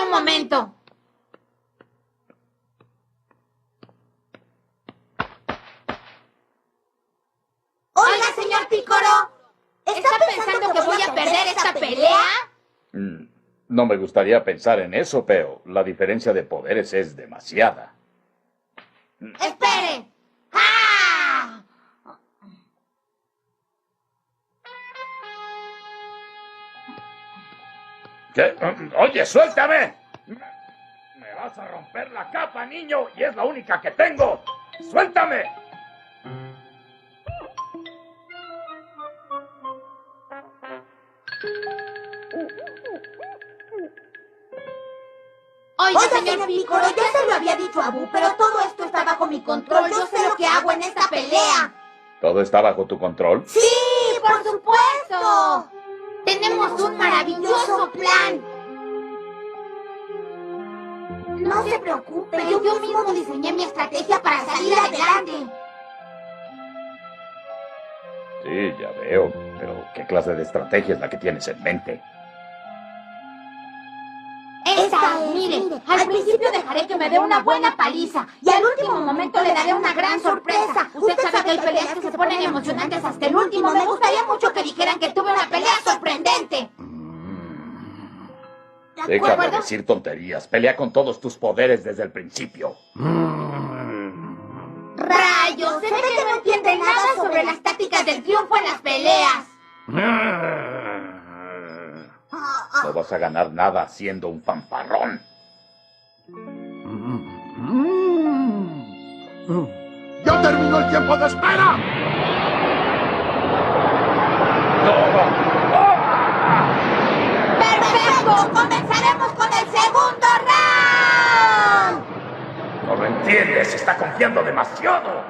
un momento. Oiga, señor Piccolo, ¿está pensando que voy a perder esta pelea? No me gustaría pensar en eso, pero la diferencia de poderes es demasiada. ¡Espere! ¡Ah! ¿Qué? Oye, suéltame. Me vas a romper la capa, niño, y es la única que tengo. ¡Suéltame! Oiga, señor Piccolo, ya se lo había dicho a Boo, pero todo esto está bajo mi control. Yo sé lo que hago en esta pelea. ¿Todo está bajo tu control? ¡Sí, por supuesto! Tenemos un maravilloso plan. No se preocupe, yo mismo diseñé mi estrategia para salir adelante. Sí, ya veo. Pero, ¿qué clase de estrategia es la que tienes en mente? Mire, al principio dejaré que me dé una buena paliza y al último momento le daré una gran sorpresa. Usted sabe que hay peleas que se ponen emocionantes hasta el último. Me gustaría mucho que dijeran que tuve una pelea sorprendente. Deja de decir tonterías. Pelea con todos tus poderes desde el principio. ¡Rayos! Se ve que no entiende nada sobre las tácticas del triunfo en las peleas. No vas a ganar nada siendo un fanfarrón. ¡Ya terminó el tiempo de espera! ¡Perfecto! ¡Comenzaremos con el segundo round! No lo entiendes, está confiando demasiado.